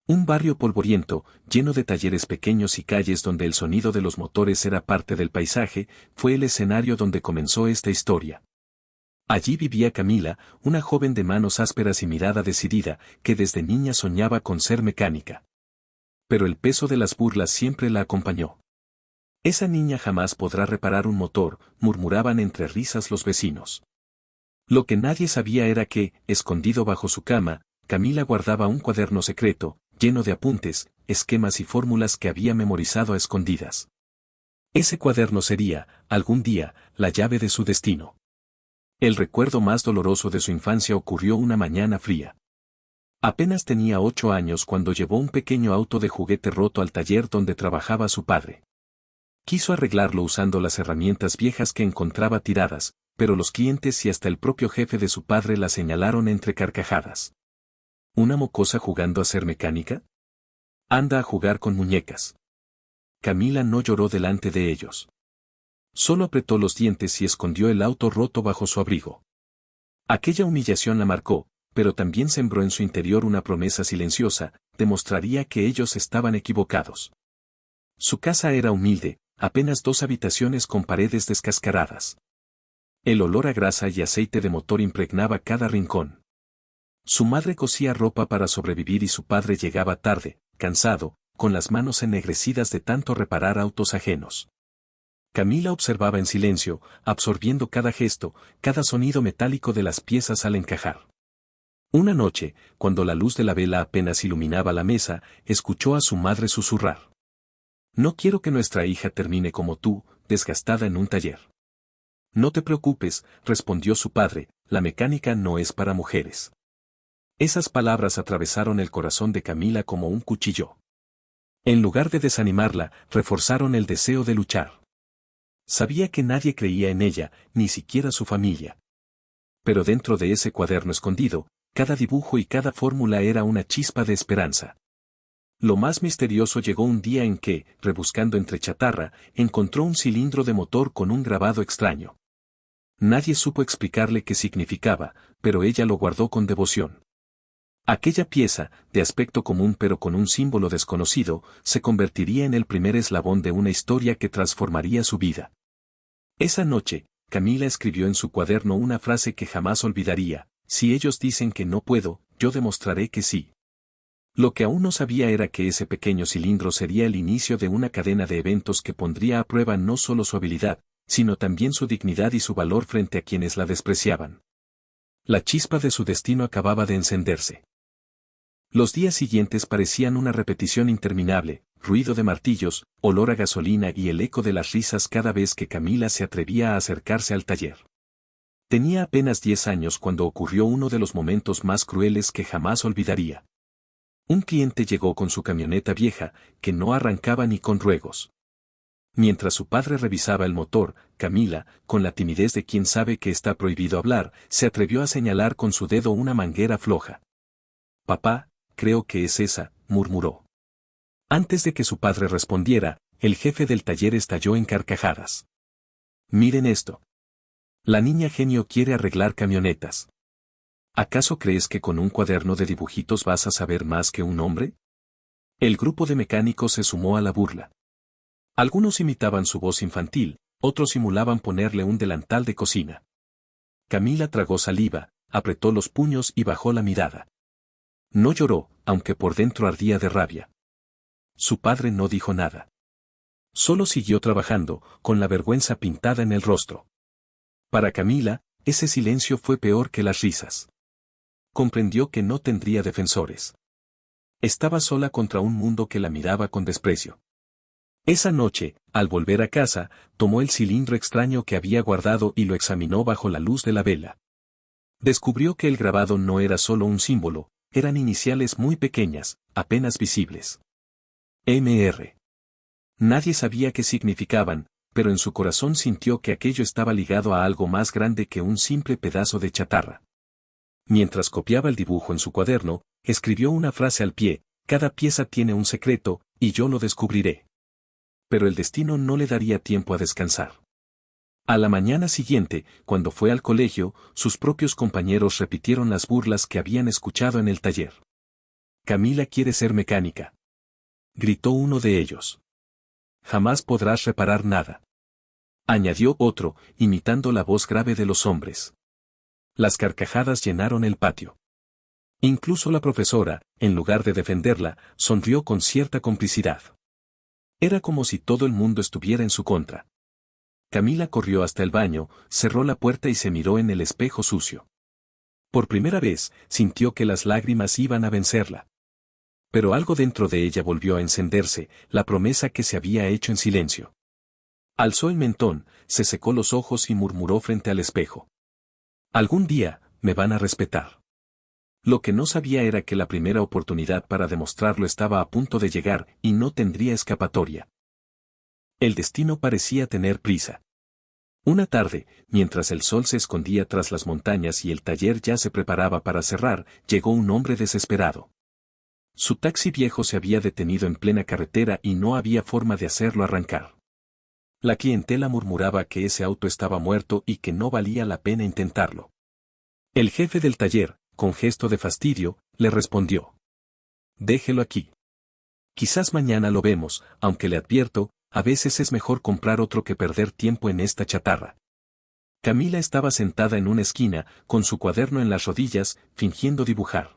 Un barrio polvoriento, lleno de talleres pequeños y calles donde el sonido de los motores era parte del paisaje, fue el escenario donde comenzó esta historia. Allí vivía Camila, una joven de manos ásperas y mirada decidida, que desde niña soñaba con ser mecánica. Pero el peso de las burlas siempre la acompañó. Esa niña jamás podrá reparar un motor, murmuraban entre risas los vecinos. Lo que nadie sabía era que, escondido bajo su cama, Camila guardaba un cuaderno secreto, lleno de apuntes, esquemas y fórmulas que había memorizado a escondidas. Ese cuaderno sería, algún día, la llave de su destino. El recuerdo más doloroso de su infancia ocurrió una mañana fría. Apenas tenía 8 años cuando llevó un pequeño auto de juguete roto al taller donde trabajaba su padre. Quiso arreglarlo usando las herramientas viejas que encontraba tiradas, pero los clientes y hasta el propio jefe de su padre la señalaron entre carcajadas. ¿Una mocosa jugando a ser mecánica? Anda a jugar con muñecas. Camila no lloró delante de ellos. Solo apretó los dientes y escondió el auto roto bajo su abrigo. Aquella humillación la marcó, pero también sembró en su interior una promesa silenciosa, demostraría que ellos estaban equivocados. Su casa era humilde, apenas 2 habitaciones con paredes descascaradas. El olor a grasa y aceite de motor impregnaba cada rincón. Su madre cosía ropa para sobrevivir y su padre llegaba tarde, cansado, con las manos ennegrecidas de tanto reparar autos ajenos. Camila observaba en silencio, absorbiendo cada gesto, cada sonido metálico de las piezas al encajar. Una noche, cuando la luz de la vela apenas iluminaba la mesa, escuchó a su madre susurrar. «No quiero que nuestra hija termine como tú, desgastada en un taller». «No te preocupes», respondió su padre, «la mecánica no es para mujeres». Esas palabras atravesaron el corazón de Camila como un cuchillo. En lugar de desanimarla, reforzaron el deseo de luchar. Sabía que nadie creía en ella, ni siquiera su familia. Pero dentro de ese cuaderno escondido, cada dibujo y cada fórmula era una chispa de esperanza. Lo más misterioso llegó un día en que, rebuscando entre chatarra, encontró un cilindro de motor con un grabado extraño. Nadie supo explicarle qué significaba, pero ella lo guardó con devoción. Aquella pieza, de aspecto común pero con un símbolo desconocido, se convertiría en el primer eslabón de una historia que transformaría su vida. Esa noche, Camila escribió en su cuaderno una frase que jamás olvidaría: «Si ellos dicen que no puedo, yo demostraré que sí». Lo que aún no sabía era que ese pequeño cilindro sería el inicio de una cadena de eventos que pondría a prueba no solo su habilidad, sino también su dignidad y su valor frente a quienes la despreciaban. La chispa de su destino acababa de encenderse. Los días siguientes parecían una repetición interminable, ruido de martillos, olor a gasolina y el eco de las risas cada vez que Camila se atrevía a acercarse al taller. Tenía apenas 10 años cuando ocurrió uno de los momentos más crueles que jamás olvidaría. Un cliente llegó con su camioneta vieja, que no arrancaba ni con ruegos. Mientras su padre revisaba el motor, Camila, con la timidez de quien sabe que está prohibido hablar, se atrevió a señalar con su dedo una manguera floja. «Papá, creo que es esa», murmuró. Antes de que su padre respondiera, el jefe del taller estalló en carcajadas. «Miren esto. La niña genio quiere arreglar camionetas. ¿Acaso crees que con un cuaderno de dibujitos vas a saber más que un hombre?» El grupo de mecánicos se sumó a la burla. Algunos imitaban su voz infantil, otros simulaban ponerle un delantal de cocina. Camila tragó saliva, apretó los puños y bajó la mirada. No lloró, aunque por dentro ardía de rabia. Su padre no dijo nada. Solo siguió trabajando, con la vergüenza pintada en el rostro. Para Camila, ese silencio fue peor que las risas. Comprendió que no tendría defensores. Estaba sola contra un mundo que la miraba con desprecio. Esa noche, al volver a casa, tomó el cilindro extraño que había guardado y lo examinó bajo la luz de la vela. Descubrió que el grabado no era solo un símbolo, eran iniciales muy pequeñas, apenas visibles. MR. Nadie sabía qué significaban, pero en su corazón sintió que aquello estaba ligado a algo más grande que un simple pedazo de chatarra. Mientras copiaba el dibujo en su cuaderno, escribió una frase al pie: «Cada pieza tiene un secreto, y yo lo descubriré». Pero el destino no le daría tiempo a descansar. A la mañana siguiente, cuando fue al colegio, sus propios compañeros repitieron las burlas que habían escuchado en el taller. Camila quiere ser mecánica. Gritó uno de ellos. Jamás podrás reparar nada. Añadió otro, imitando la voz grave de los hombres. Las carcajadas llenaron el patio. Incluso la profesora, en lugar de defenderla, sonrió con cierta complicidad. Era como si todo el mundo estuviera en su contra. Camila corrió hasta el baño, cerró la puerta y se miró en el espejo sucio. Por primera vez, sintió que las lágrimas iban a vencerla. Pero algo dentro de ella volvió a encenderse, la promesa que se había hecho en silencio. Alzó el mentón, se secó los ojos y murmuró frente al espejo. Algún día, me van a respetar. Lo que no sabía era que la primera oportunidad para demostrarlo estaba a punto de llegar y no tendría escapatoria. El destino parecía tener prisa. Una tarde, mientras el sol se escondía tras las montañas y el taller ya se preparaba para cerrar, llegó un hombre desesperado. Su taxi viejo se había detenido en plena carretera y no había forma de hacerlo arrancar. La clientela murmuraba que ese auto estaba muerto y que no valía la pena intentarlo. El jefe del taller, con gesto de fastidio, le respondió. Déjelo aquí. Quizás mañana lo vemos, aunque le advierto, a veces es mejor comprar otro que perder tiempo en esta chatarra. Camila estaba sentada en una esquina, con su cuaderno en las rodillas, fingiendo dibujar.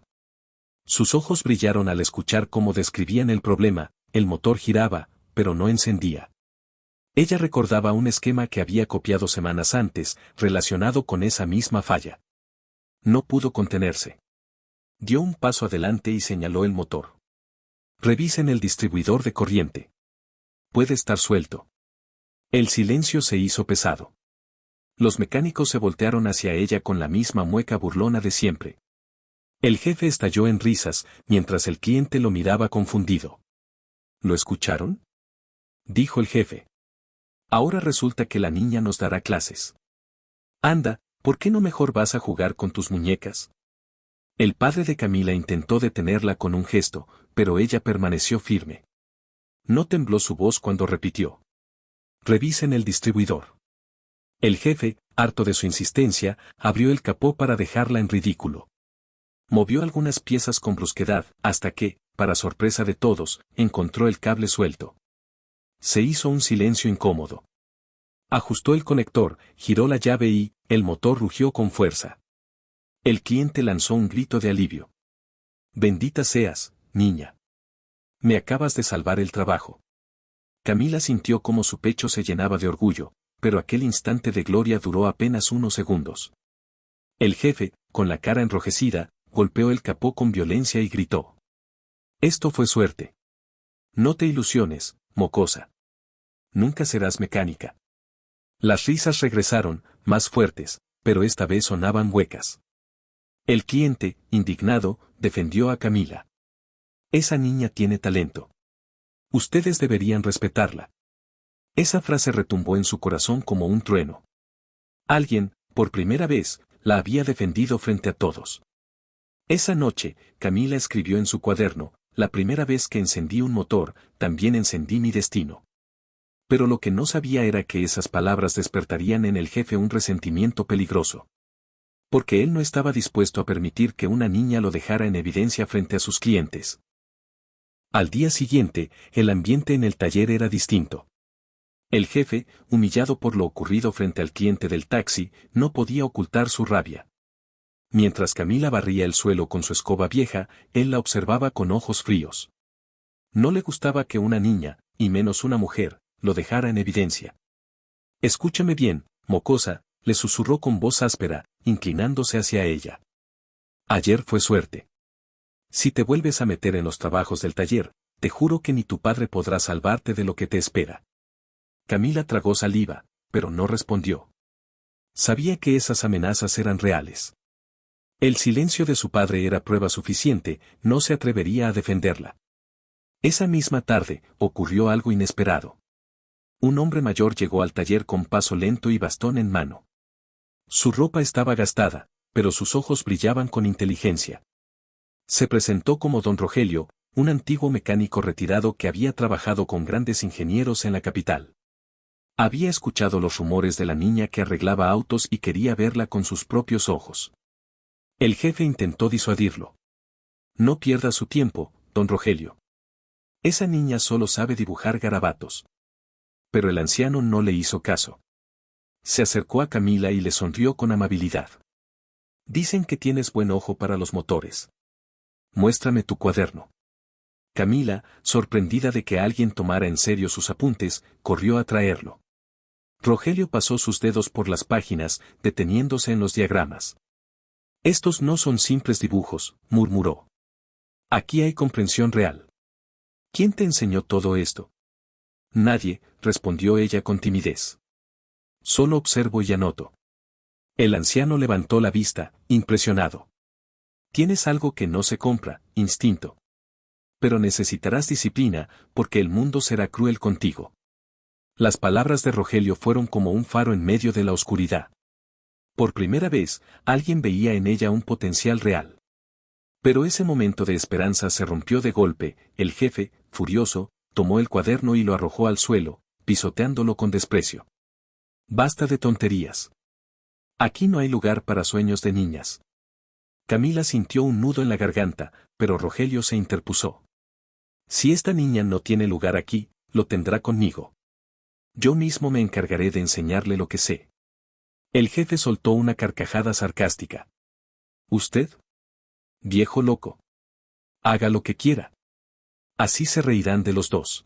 Sus ojos brillaron al escuchar cómo describían el problema, el motor giraba, pero no encendía. Ella recordaba un esquema que había copiado semanas antes, relacionado con esa misma falla. No pudo contenerse. Dio un paso adelante y señaló el motor. Revisen el distribuidor de corriente. Puede estar suelto. El silencio se hizo pesado. Los mecánicos se voltearon hacia ella con la misma mueca burlona de siempre. El jefe estalló en risas, mientras el cliente lo miraba confundido. ¿Lo escucharon?, dijo el jefe. Ahora resulta que la niña nos dará clases. Anda, ¿por qué no mejor vas a jugar con tus muñecas? El padre de Camila intentó detenerla con un gesto, pero ella permaneció firme. No tembló su voz cuando repitió. Revisen el distribuidor. El jefe, harto de su insistencia, abrió el capó para dejarla en ridículo. Movió algunas piezas con brusquedad, hasta que, para sorpresa de todos, encontró el cable suelto. Se hizo un silencio incómodo. Ajustó el conector, giró la llave y, el motor rugió con fuerza. El cliente lanzó un grito de alivio. Bendita seas, niña. Me acabas de salvar el trabajo. Camila sintió cómo su pecho se llenaba de orgullo, pero aquel instante de gloria duró apenas unos segundos. El jefe, con la cara enrojecida, golpeó el capó con violencia y gritó. Esto fue suerte. No te ilusiones, mocosa. Nunca serás mecánica. Las risas regresaron, más fuertes, pero esta vez sonaban huecas. El cliente, indignado, defendió a Camila. Esa niña tiene talento. Ustedes deberían respetarla. Esa frase retumbó en su corazón como un trueno. Alguien, por primera vez, la había defendido frente a todos. Esa noche, Camila escribió en su cuaderno, la primera vez que encendí un motor, también encendí mi destino. Pero lo que no sabía era que esas palabras despertarían en el jefe un resentimiento peligroso. Porque él no estaba dispuesto a permitir que una niña lo dejara en evidencia frente a sus clientes. Al día siguiente, el ambiente en el taller era distinto. El jefe, humillado por lo ocurrido frente al cliente del taxi, no podía ocultar su rabia. Mientras Camila barría el suelo con su escoba vieja, él la observaba con ojos fríos. No le gustaba que una niña, y menos una mujer, lo dejara en evidencia. Escúchame bien, mocosa, le susurró con voz áspera, inclinándose hacia ella. Ayer fue suerte. Si te vuelves a meter en los trabajos del taller, te juro que ni tu padre podrá salvarte de lo que te espera. Camila tragó saliva, pero no respondió. Sabía que esas amenazas eran reales. El silencio de su padre era prueba suficiente, no se atrevería a defenderla. Esa misma tarde, ocurrió algo inesperado. Un hombre mayor llegó al taller con paso lento y bastón en mano. Su ropa estaba gastada, pero sus ojos brillaban con inteligencia. Se presentó como don Rogelio, un antiguo mecánico retirado que había trabajado con grandes ingenieros en la capital. Había escuchado los rumores de la niña que arreglaba autos y quería verla con sus propios ojos. El jefe intentó disuadirlo. No pierda su tiempo, don Rogelio. Esa niña solo sabe dibujar garabatos. Pero el anciano no le hizo caso. Se acercó a Camila y le sonrió con amabilidad. Dicen que tienes buen ojo para los motores. Muéstrame tu cuaderno. Camila, sorprendida de que alguien tomara en serio sus apuntes, corrió a traerlo. Rogelio pasó sus dedos por las páginas, deteniéndose en los diagramas. Estos no son simples dibujos, murmuró. Aquí hay comprensión real. ¿Quién te enseñó todo esto? Nadie, respondió ella con timidez. Solo observo y anoto. El anciano levantó la vista, impresionado. Tienes algo que no se compra, instinto. Pero necesitarás disciplina, porque el mundo será cruel contigo. Las palabras de Rogelio fueron como un faro en medio de la oscuridad. Por primera vez, alguien veía en ella un potencial real. Pero ese momento de esperanza se rompió de golpe. El jefe, furioso, tomó el cuaderno y lo arrojó al suelo, pisoteándolo con desprecio. Basta de tonterías. Aquí no hay lugar para sueños de niñas. Camila sintió un nudo en la garganta, pero Rogelio se interpuso. Si esta niña no tiene lugar aquí, lo tendrá conmigo. Yo mismo me encargaré de enseñarle lo que sé. El jefe soltó una carcajada sarcástica. ¿Usted? Viejo loco. Haga lo que quiera. Así se reirán de los dos.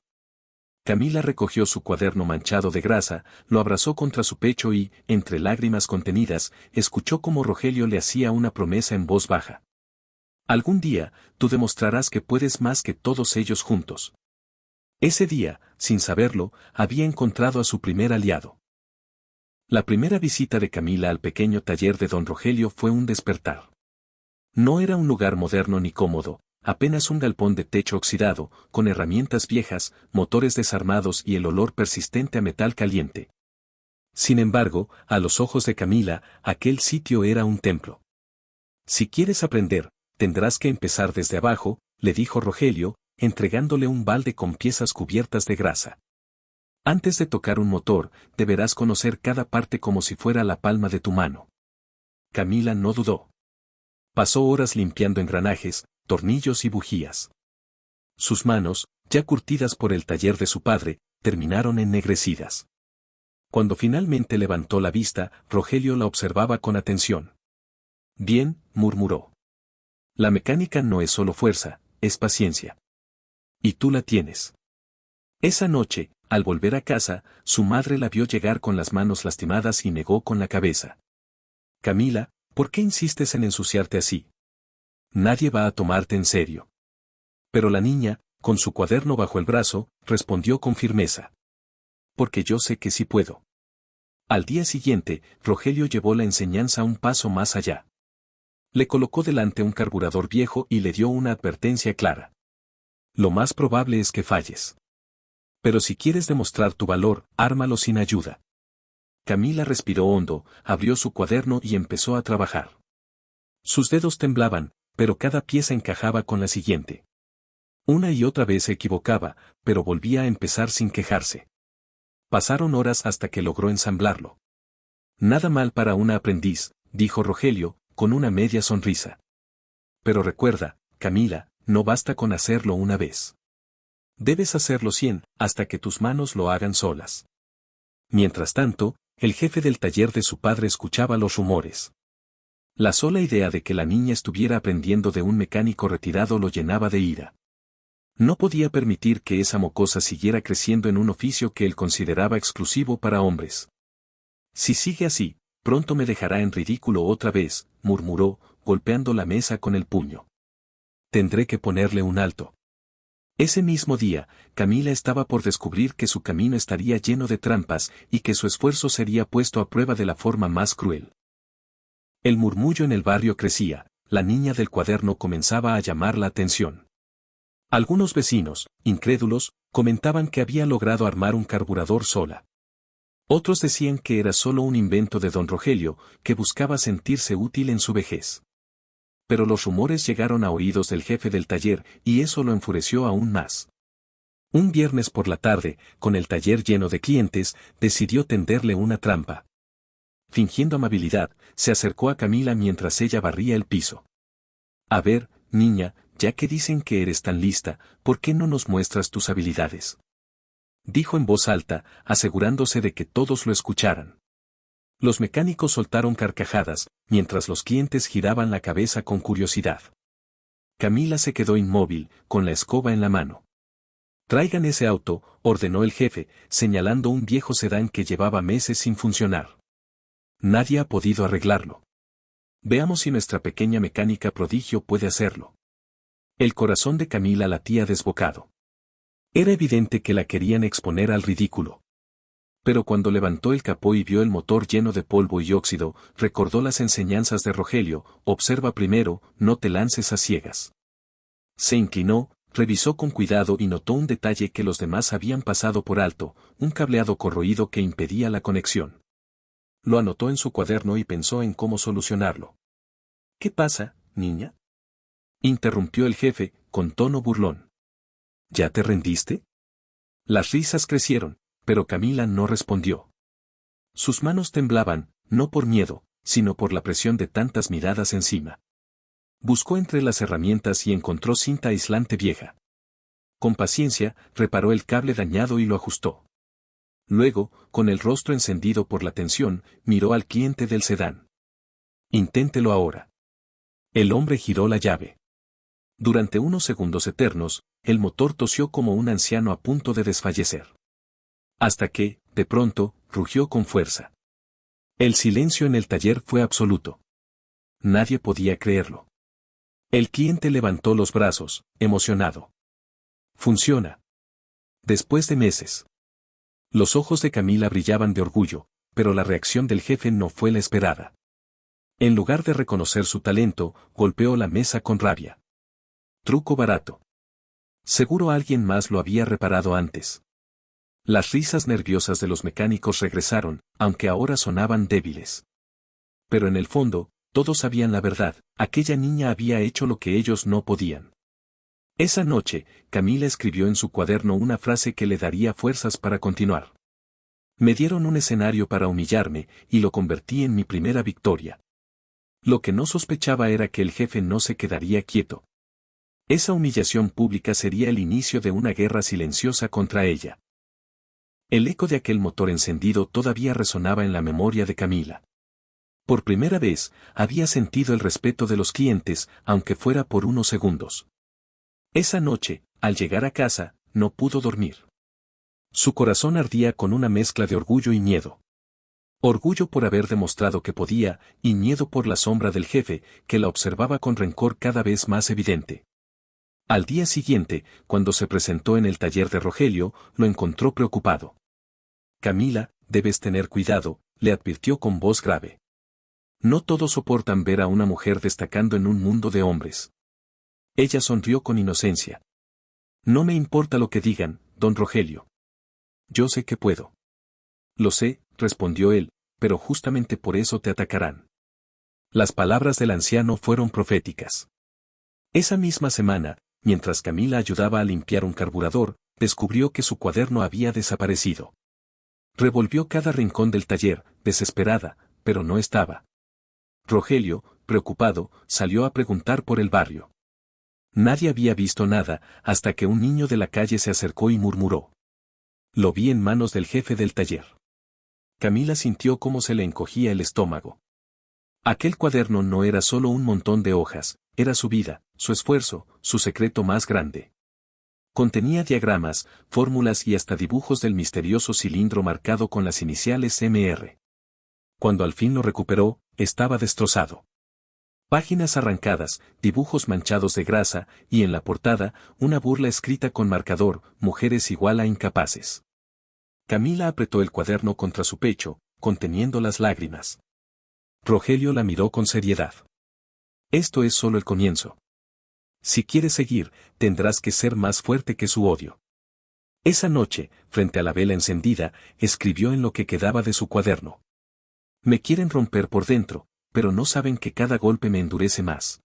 Camila recogió su cuaderno manchado de grasa, lo abrazó contra su pecho y, entre lágrimas contenidas, escuchó cómo Rogelio le hacía una promesa en voz baja. Algún día, tú demostrarás que puedes más que todos ellos juntos. Ese día, sin saberlo, había encontrado a su primer aliado. La primera visita de Camila al pequeño taller de don Rogelio fue un despertar. No era un lugar moderno ni cómodo, apenas un galpón de techo oxidado, con herramientas viejas, motores desarmados y el olor persistente a metal caliente. Sin embargo, a los ojos de Camila, aquel sitio era un templo. Si quieres aprender, tendrás que empezar desde abajo, le dijo Rogelio, entregándole un balde con piezas cubiertas de grasa. Antes de tocar un motor, deberás conocer cada parte como si fuera la palma de tu mano. Camila no dudó. Pasó horas limpiando engranajes, tornillos y bujías. Sus manos, ya curtidas por el taller de su padre, terminaron ennegrecidas. Cuando finalmente levantó la vista, Rogelio la observaba con atención. Bien, murmuró. La mecánica no es solo fuerza, es paciencia. Y tú la tienes. Esa noche, al volver a casa, su madre la vio llegar con las manos lastimadas y negó con la cabeza. Camila, ¿por qué insistes en ensuciarte así? Nadie va a tomarte en serio. Pero la niña, con su cuaderno bajo el brazo, respondió con firmeza. Porque yo sé que sí puedo. Al día siguiente, Rogelio llevó la enseñanza un paso más allá. Le colocó delante un carburador viejo y le dio una advertencia clara. Lo más probable es que falles. Pero si quieres demostrar tu valor, ármalo sin ayuda. Camila respiró hondo, abrió su cuaderno y empezó a trabajar. Sus dedos temblaban, pero cada pieza encajaba con la siguiente. Una y otra vez se equivocaba, pero volvía a empezar sin quejarse. Pasaron horas hasta que logró ensamblarlo. Nada mal para una aprendiz, dijo Rogelio, con una media sonrisa. Pero recuerda, Camila, no basta con hacerlo una vez. Debes hacerlo 100, hasta que tus manos lo hagan solas. Mientras tanto, el jefe del taller de su padre escuchaba los rumores. La sola idea de que la niña estuviera aprendiendo de un mecánico retirado lo llenaba de ira. No podía permitir que esa mocosa siguiera creciendo en un oficio que él consideraba exclusivo para hombres. Si sigue así, pronto me dejará en ridículo otra vez, murmuró, golpeando la mesa con el puño. Tendré que ponerle un alto. Ese mismo día, Camila estaba por descubrir que su camino estaría lleno de trampas y que su esfuerzo sería puesto a prueba de la forma más cruel. El murmullo en el barrio crecía, la niña del cuaderno comenzaba a llamar la atención. Algunos vecinos, incrédulos, comentaban que había logrado armar un carburador sola. Otros decían que era solo un invento de don Rogelio, que buscaba sentirse útil en su vejez. Pero los rumores llegaron a oídos del jefe del taller, y eso lo enfureció aún más. Un viernes por la tarde, con el taller lleno de clientes, decidió tenderle una trampa. Fingiendo amabilidad, se acercó a Camila mientras ella barría el piso. A ver, niña, ya que dicen que eres tan lista, ¿por qué no nos muestras tus habilidades? Dijo en voz alta, asegurándose de que todos lo escucharan. Los mecánicos soltaron carcajadas, mientras los clientes giraban la cabeza con curiosidad. Camila se quedó inmóvil, con la escoba en la mano. «Traigan ese auto», ordenó el jefe, señalando un viejo sedán que llevaba meses sin funcionar. «Nadie ha podido arreglarlo. Veamos si nuestra pequeña mecánica prodigio puede hacerlo». El corazón de Camila latía desbocado. Era evidente que la querían exponer al ridículo. Pero cuando levantó el capó y vio el motor lleno de polvo y óxido, recordó las enseñanzas de Rogelio: observa primero, no te lances a ciegas. Se inclinó, revisó con cuidado y notó un detalle que los demás habían pasado por alto: un cableado corroído que impedía la conexión. Lo anotó en su cuaderno y pensó en cómo solucionarlo. «¿Qué pasa, niña?», interrumpió el jefe, con tono burlón. «¿Ya te rendiste?». Las risas crecieron, pero Camila no respondió. Sus manos temblaban, no por miedo, sino por la presión de tantas miradas encima. Buscó entre las herramientas y encontró cinta aislante vieja. Con paciencia, reparó el cable dañado y lo ajustó. Luego, con el rostro encendido por la tensión, miró al cliente del sedán. «Inténtelo ahora». El hombre giró la llave. Durante unos segundos eternos, el motor tosió como un anciano a punto de desfallecer. Hasta que, de pronto, rugió con fuerza. El silencio en el taller fue absoluto. Nadie podía creerlo. El cliente levantó los brazos, emocionado. «Funciona». Después de meses. Los ojos de Camila brillaban de orgullo, pero la reacción del jefe no fue la esperada. En lugar de reconocer su talento, golpeó la mesa con rabia. «Truco barato. Seguro alguien más lo había reparado antes». Las risas nerviosas de los mecánicos regresaron, aunque ahora sonaban débiles. Pero en el fondo, todos sabían la verdad: aquella niña había hecho lo que ellos no podían. Esa noche, Camila escribió en su cuaderno una frase que le daría fuerzas para continuar. «Me dieron un escenario para humillarme, y lo convertí en mi primera victoria». Lo que no sospechaba era que el jefe no se quedaría quieto. Esa humillación pública sería el inicio de una guerra silenciosa contra ella. El eco de aquel motor encendido todavía resonaba en la memoria de Camila. Por primera vez, había sentido el respeto de los clientes, aunque fuera por unos segundos. Esa noche, al llegar a casa, no pudo dormir. Su corazón ardía con una mezcla de orgullo y miedo. Orgullo por haber demostrado que podía, y miedo por la sombra del jefe, que la observaba con rencor cada vez más evidente. Al día siguiente, cuando se presentó en el taller de Rogelio, lo encontró preocupado. «Camila, debes tener cuidado», le advirtió con voz grave. «No todos soportan ver a una mujer destacando en un mundo de hombres». Ella sonrió con inocencia. «No me importa lo que digan, don Rogelio. Yo sé que puedo». «Lo sé», respondió él, «pero justamente por eso te atacarán». Las palabras del anciano fueron proféticas. Esa misma semana, mientras Camila ayudaba a limpiar un carburador, descubrió que su cuaderno había desaparecido. Revolvió cada rincón del taller, desesperada, pero no estaba. Rogelio, preocupado, salió a preguntar por el barrio. Nadie había visto nada, hasta que un niño de la calle se acercó y murmuró: «Lo vi en manos del jefe del taller». Camila sintió cómo se le encogía el estómago. Aquel cuaderno no era solo un montón de hojas, era su vida, su esfuerzo, su secreto más grande. Contenía diagramas, fórmulas y hasta dibujos del misterioso cilindro marcado con las iniciales MR. Cuando al fin lo recuperó, estaba destrozado. Páginas arrancadas, dibujos manchados de grasa, y en la portada, una burla escrita con marcador: «Mujeres igual a incapaces». Camila apretó el cuaderno contra su pecho, conteniendo las lágrimas. Rogelio la miró con seriedad. «Esto es solo el comienzo. Si quieres seguir, tendrás que ser más fuerte que su odio». Esa noche, frente a la vela encendida, escribió en lo que quedaba de su cuaderno: «Me quieren romper por dentro, pero no saben que cada golpe me endurece más».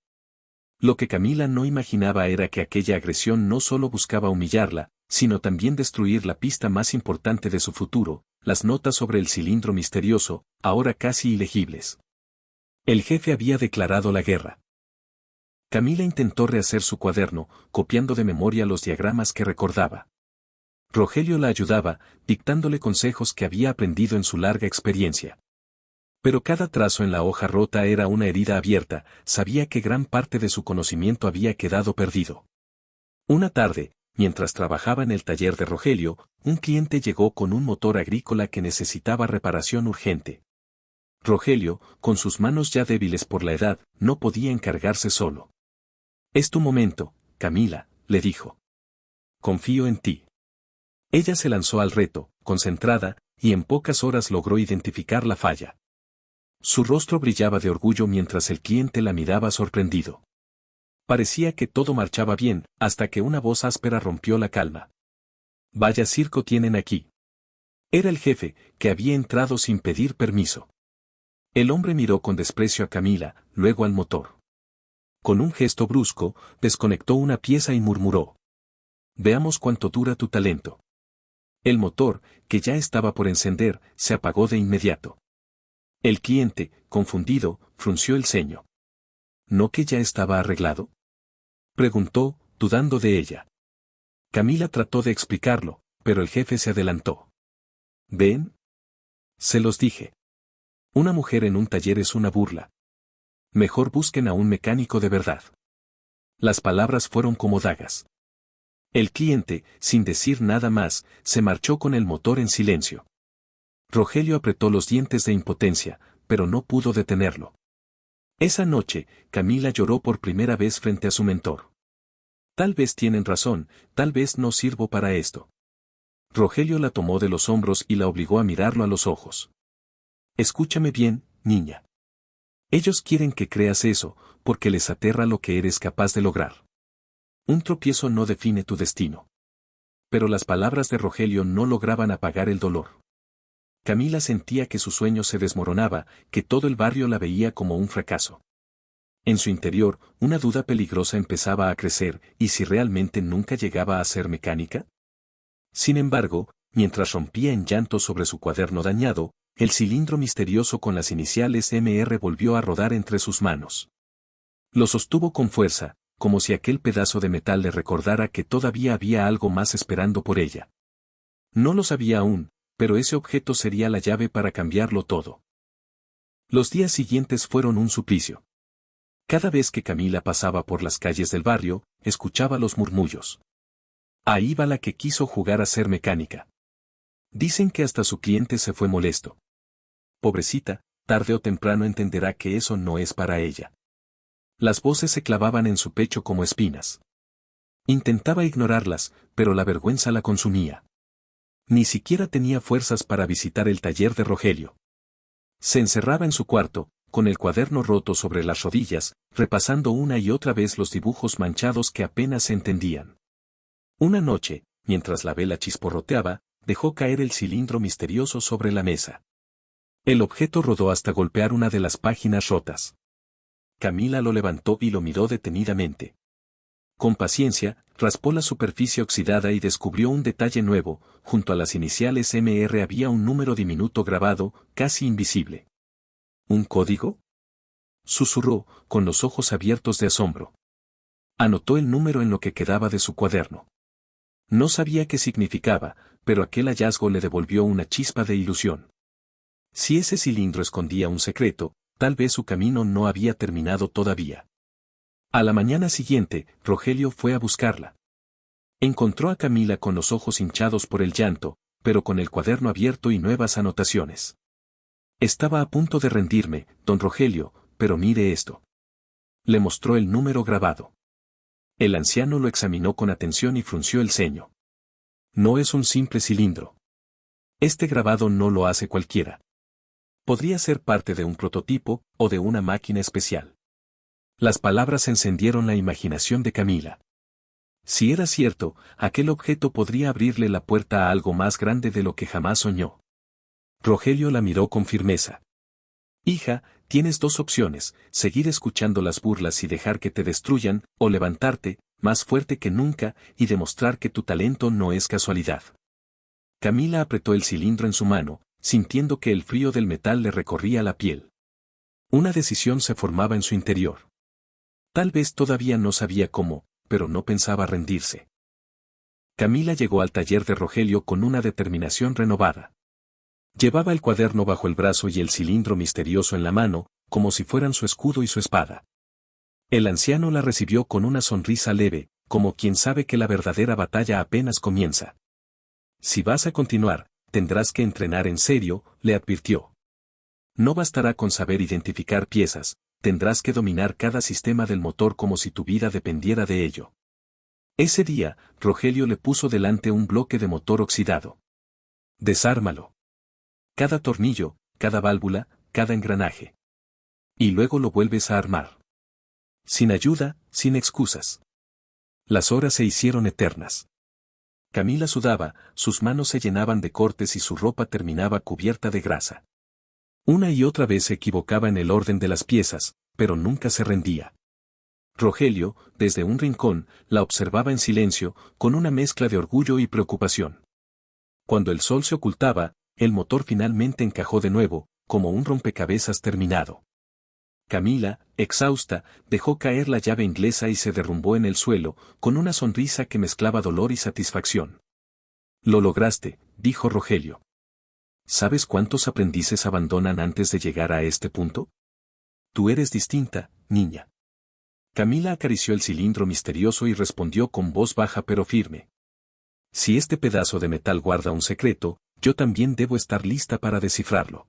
Lo que Camila no imaginaba era que aquella agresión no solo buscaba humillarla, sino también destruir la pista más importante de su futuro: las notas sobre el cilindro misterioso, ahora casi ilegibles. El jefe había declarado la guerra. Camila intentó rehacer su cuaderno, copiando de memoria los diagramas que recordaba. Rogelio la ayudaba, dictándole consejos que había aprendido en su larga experiencia. Pero cada trazo en la hoja rota era una herida abierta, sabía que gran parte de su conocimiento había quedado perdido. Una tarde, mientras trabajaba en el taller de Rogelio, un cliente llegó con un motor agrícola que necesitaba reparación urgente. Rogelio, con sus manos ya débiles por la edad, no podía encargarse solo. «Es tu momento, Camila», le dijo. «Confío en ti». Ella se lanzó al reto, concentrada, y en pocas horas logró identificar la falla. Su rostro brillaba de orgullo mientras el cliente la miraba sorprendido. Parecía que todo marchaba bien, hasta que una voz áspera rompió la calma. «Vaya circo tienen aquí». Era el jefe, que había entrado sin pedir permiso. El hombre miró con desprecio a Camila, luego al motor. Con un gesto brusco, desconectó una pieza y murmuró: «Veamos cuánto dura tu talento». El motor, que ya estaba por encender, se apagó de inmediato. El cliente, confundido, frunció el ceño. ¿No que ya estaba arreglado?, preguntó, dudando de ella. Camila trató de explicarlo, pero el jefe se adelantó. «¿Ven? Se los dije. Una mujer en un taller es una burla. Mejor busquen a un mecánico de verdad». Las palabras fueron como dagas. El cliente, sin decir nada más, se marchó con el motor en silencio. Rogelio apretó los dientes de impotencia, pero no pudo detenerlo. Esa noche, Camila lloró por primera vez frente a su mentor. «Tal vez tienen razón, tal vez no sirvo para esto». Rogelio la tomó de los hombros y la obligó a mirarlo a los ojos. «Escúchame bien, niña. Ellos quieren que creas eso, porque les aterra lo que eres capaz de lograr. Un tropiezo no define tu destino». Pero las palabras de Rogelio no lograban apagar el dolor. Camila sentía que su sueño se desmoronaba, que todo el barrio la veía como un fracaso. En su interior, una duda peligrosa empezaba a crecer, ¿y si realmente nunca llegaba a ser mecánica? Sin embargo, mientras rompía en llanto sobre su cuaderno dañado, el cilindro misterioso con las iniciales MR volvió a rodar entre sus manos. Lo sostuvo con fuerza, como si aquel pedazo de metal le recordara que todavía había algo más esperando por ella. No lo sabía aún, pero ese objeto sería la llave para cambiarlo todo. Los días siguientes fueron un suplicio. Cada vez que Camila pasaba por las calles del barrio, escuchaba los murmullos. «Ahí va la que quiso jugar a ser mecánica». Dicen que hasta su cliente se fue molesto. Pobrecita, tarde o temprano entenderá que eso no es para ella. Las voces se clavaban en su pecho como espinas. Intentaba ignorarlas, pero la vergüenza la consumía. Ni siquiera tenía fuerzas para visitar el taller de Rogelio. Se encerraba en su cuarto, con el cuaderno roto sobre las rodillas, repasando una y otra vez los dibujos manchados que apenas se entendían. Una noche, mientras la vela chisporroteaba, dejó caer el cilindro misterioso sobre la mesa. El objeto rodó hasta golpear una de las páginas rotas. Camila lo levantó y lo miró detenidamente. Con paciencia, raspó la superficie oxidada y descubrió un detalle nuevo: junto a las iniciales MR había un número diminuto grabado, casi invisible. ¿Un código?, susurró, con los ojos abiertos de asombro. Anotó el número en lo que quedaba de su cuaderno. No sabía qué significaba, pero aquel hallazgo le devolvió una chispa de ilusión. Si ese cilindro escondía un secreto, tal vez su camino no había terminado todavía. A la mañana siguiente, Rogelio fue a buscarla. Encontró a Camila con los ojos hinchados por el llanto, pero con el cuaderno abierto y nuevas anotaciones. «Estaba a punto de rendirme, don Rogelio, pero mire esto». Le mostró el número grabado. El anciano lo examinó con atención y frunció el ceño. «No es un simple cilindro. Este grabado no lo hace cualquiera. Podría ser parte de un prototipo, o de una máquina especial». Las palabras encendieron la imaginación de Camila. Si era cierto, aquel objeto podría abrirle la puerta a algo más grande de lo que jamás soñó. Rogelio la miró con firmeza. «Hija, tienes dos opciones: seguir escuchando las burlas y dejar que te destruyan, o levantarte, más fuerte que nunca, y demostrar que tu talento no es casualidad». Camila apretó el cilindro en su mano, sintiendo que el frío del metal le recorría la piel. Una decisión se formaba en su interior. Tal vez todavía no sabía cómo, pero no pensaba rendirse. Camila llegó al taller de Rogelio con una determinación renovada. Llevaba el cuaderno bajo el brazo y el cilindro misterioso en la mano, como si fueran su escudo y su espada. El anciano la recibió con una sonrisa leve, como quien sabe que la verdadera batalla apenas comienza. Si vas a continuar, tendrás que entrenar en serio, le advirtió. No bastará con saber identificar piezas, tendrás que dominar cada sistema del motor como si tu vida dependiera de ello. Ese día, Rogelio le puso delante un bloque de motor oxidado. Desármalo. Cada tornillo, cada válvula, cada engranaje. Y luego lo vuelves a armar. Sin ayuda, sin excusas. Las horas se hicieron eternas. Camila sudaba, sus manos se llenaban de cortes y su ropa terminaba cubierta de grasa. Una y otra vez se equivocaba en el orden de las piezas, pero nunca se rendía. Rogelio, desde un rincón, la observaba en silencio, con una mezcla de orgullo y preocupación. Cuando el sol se ocultaba, el motor finalmente encajó de nuevo, como un rompecabezas terminado. Camila, exhausta, dejó caer la llave inglesa y se derrumbó en el suelo, con una sonrisa que mezclaba dolor y satisfacción. Lo lograste, dijo Rogelio. ¿Sabes cuántos aprendices abandonan antes de llegar a este punto? Tú eres distinta, niña. Camila acarició el cilindro misterioso y respondió con voz baja pero firme. Si este pedazo de metal guarda un secreto, yo también debo estar lista para descifrarlo.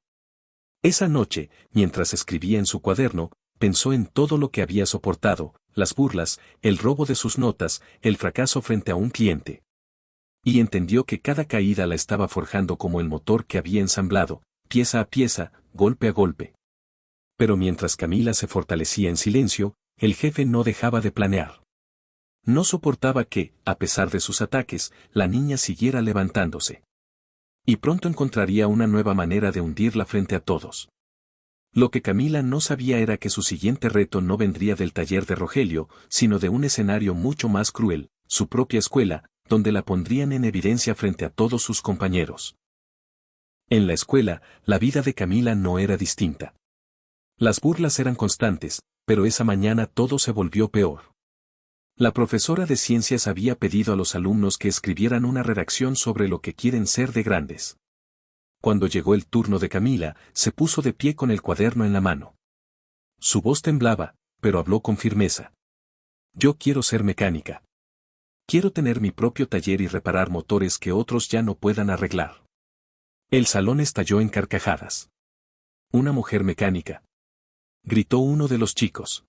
Esa noche, mientras escribía en su cuaderno, pensó en todo lo que había soportado, las burlas, el robo de sus notas, el fracaso frente a un cliente. Y entendió que cada caída la estaba forjando como el motor que había ensamblado, pieza a pieza, golpe a golpe. Pero mientras Camila se fortalecía en silencio, el jefe no dejaba de planear. No soportaba que, a pesar de sus ataques, la niña siguiera levantándose. Y pronto encontraría una nueva manera de hundirla frente a todos. Lo que Camila no sabía era que su siguiente reto no vendría del taller de Rogelio, sino de un escenario mucho más cruel, su propia escuela, donde la pondrían en evidencia frente a todos sus compañeros. En la escuela, la vida de Camila no era distinta. Las burlas eran constantes, pero esa mañana todo se volvió peor. La profesora de ciencias había pedido a los alumnos que escribieran una redacción sobre lo que quieren ser de grandes. Cuando llegó el turno de Camila, se puso de pie con el cuaderno en la mano. Su voz temblaba, pero habló con firmeza. Yo quiero ser mecánica. Quiero tener mi propio taller y reparar motores que otros ya no puedan arreglar. El salón estalló en carcajadas. Una mujer mecánica, gritó uno de los chicos.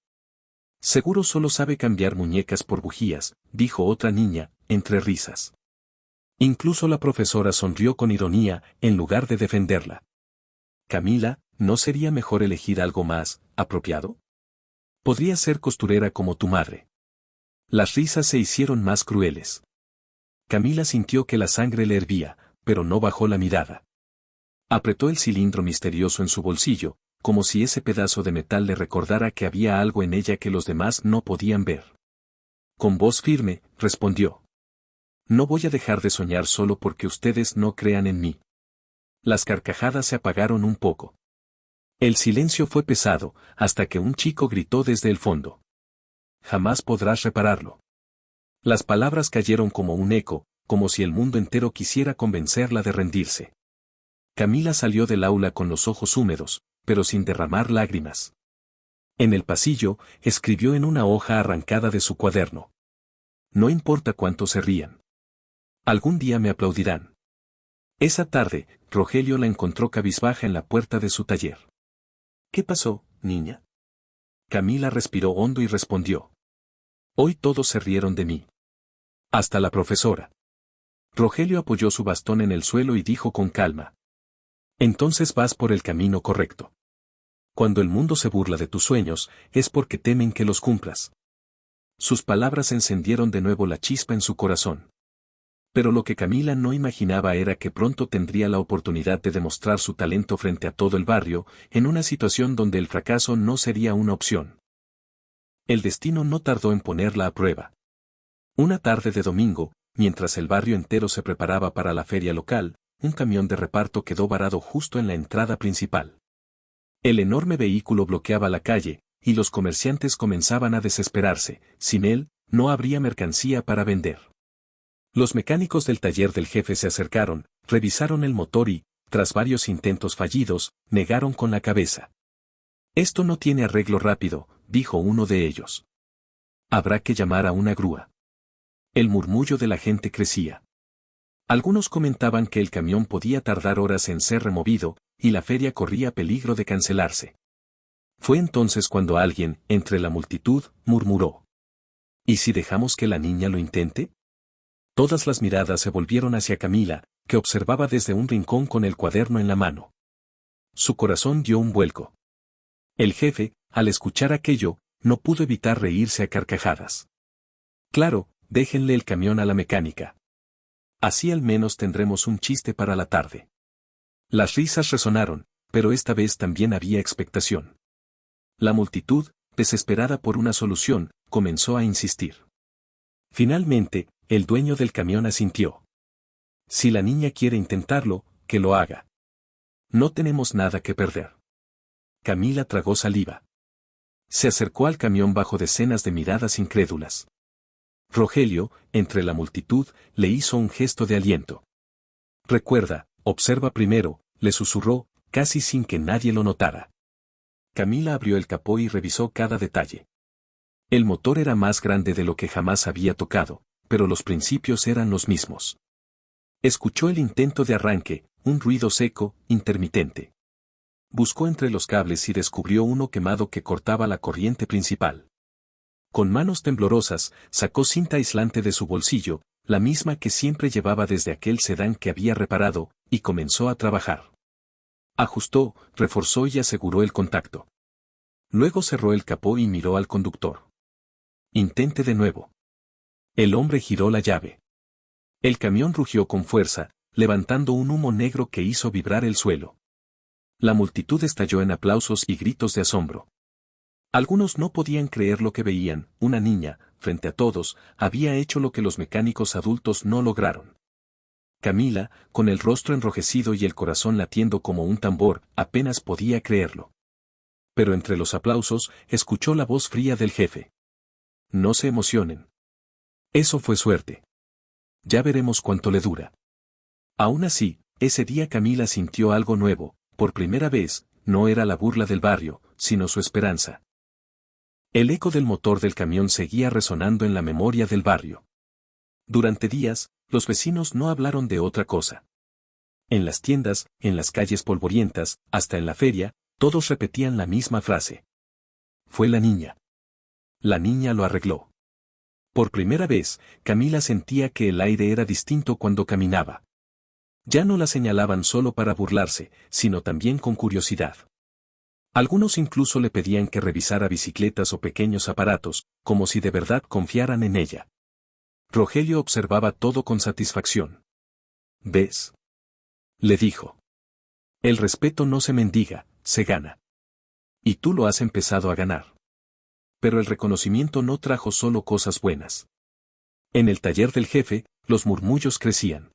Seguro solo sabe cambiar muñecas por bujías, dijo otra niña, entre risas. Incluso la profesora sonrió con ironía, en lugar de defenderla. Camila, ¿no sería mejor elegir algo más apropiado? Podría ser costurera como tu madre. Las risas se hicieron más crueles. Camila sintió que la sangre le hervía, pero no bajó la mirada. Apretó el cilindro misterioso en su bolsillo, como si ese pedazo de metal le recordara que había algo en ella que los demás no podían ver. Con voz firme, respondió. No voy a dejar de soñar solo porque ustedes no crean en mí. Las carcajadas se apagaron un poco. El silencio fue pesado, hasta que un chico gritó desde el fondo. Jamás podrás repararlo. Las palabras cayeron como un eco, como si el mundo entero quisiera convencerla de rendirse. Camila salió del aula con los ojos húmedos, pero sin derramar lágrimas. En el pasillo, escribió en una hoja arrancada de su cuaderno. No importa cuánto se rían. Algún día me aplaudirán. Esa tarde, Rogelio la encontró cabizbaja en la puerta de su taller. ¿Qué pasó, niña? Camila respiró hondo y respondió. Hoy todos se rieron de mí. Hasta la profesora. Rogelio apoyó su bastón en el suelo y dijo con calma. Entonces vas por el camino correcto. Cuando el mundo se burla de tus sueños, es porque temen que los cumplas. Sus palabras encendieron de nuevo la chispa en su corazón. Pero lo que Camila no imaginaba era que pronto tendría la oportunidad de demostrar su talento frente a todo el barrio, en una situación donde el fracaso no sería una opción. El destino no tardó en ponerla a prueba. Una tarde de domingo, mientras el barrio entero se preparaba para la feria local, un camión de reparto quedó varado justo en la entrada principal. El enorme vehículo bloqueaba la calle, y los comerciantes comenzaban a desesperarse. Sin él, no habría mercancía para vender. Los mecánicos del taller del jefe se acercaron, revisaron el motor y, tras varios intentos fallidos, negaron con la cabeza. Esto no tiene arreglo rápido, dijo uno de ellos. Habrá que llamar a una grúa. El murmullo de la gente crecía. Algunos comentaban que el camión podía tardar horas en ser removido, y la feria corría peligro de cancelarse. Fue entonces cuando alguien, entre la multitud, murmuró: ¿y si dejamos que la niña lo intente? Todas las miradas se volvieron hacia Camila, que observaba desde un rincón con el cuaderno en la mano. Su corazón dio un vuelco. El jefe, al escuchar aquello, no pudo evitar reírse a carcajadas. Claro, déjenle el camión a la mecánica. Así al menos tendremos un chiste para la tarde. Las risas resonaron, pero esta vez también había expectación. La multitud, desesperada por una solución, comenzó a insistir. Finalmente, el dueño del camión asintió. Si la niña quiere intentarlo, que lo haga. No tenemos nada que perder. Camila tragó saliva. Se acercó al camión bajo decenas de miradas incrédulas. Rogelio, entre la multitud, le hizo un gesto de aliento. Recuerda, observa primero, le susurró, casi sin que nadie lo notara. Camila abrió el capó y revisó cada detalle. El motor era más grande de lo que jamás había tocado, pero los principios eran los mismos. Escuchó el intento de arranque, un ruido seco, intermitente. Buscó entre los cables y descubrió uno quemado que cortaba la corriente principal. Con manos temblorosas, sacó cinta aislante de su bolsillo, la misma que siempre llevaba desde aquel sedán que había reparado, y comenzó a trabajar. Ajustó, reforzó y aseguró el contacto. Luego cerró el capó y miró al conductor. Intente de nuevo. El hombre giró la llave. El camión rugió con fuerza, levantando un humo negro que hizo vibrar el suelo. La multitud estalló en aplausos y gritos de asombro. Algunos no podían creer lo que veían. Una niña, frente a todos, había hecho lo que los mecánicos adultos no lograron. Camila, con el rostro enrojecido y el corazón latiendo como un tambor, apenas podía creerlo. Pero entre los aplausos, escuchó la voz fría del jefe. No se emocionen. Eso fue suerte. Ya veremos cuánto le dura. Aún así, ese día Camila sintió algo nuevo. Por primera vez, no era la burla del barrio, sino su esperanza. El eco del motor del camión seguía resonando en la memoria del barrio. Durante días, los vecinos no hablaron de otra cosa. En las tiendas, en las calles polvorientas, hasta en la feria, todos repetían la misma frase. Fue la niña. La niña lo arregló. Por primera vez, Camila sentía que el aire era distinto cuando caminaba. Ya no la señalaban solo para burlarse, sino también con curiosidad. Algunos incluso le pedían que revisara bicicletas o pequeños aparatos, como si de verdad confiaran en ella. Rogelio observaba todo con satisfacción. ¿Ves? Le dijo. El respeto no se mendiga, se gana. Y tú lo has empezado a ganar. Pero el reconocimiento no trajo solo cosas buenas. En el taller del jefe, los murmullos crecían.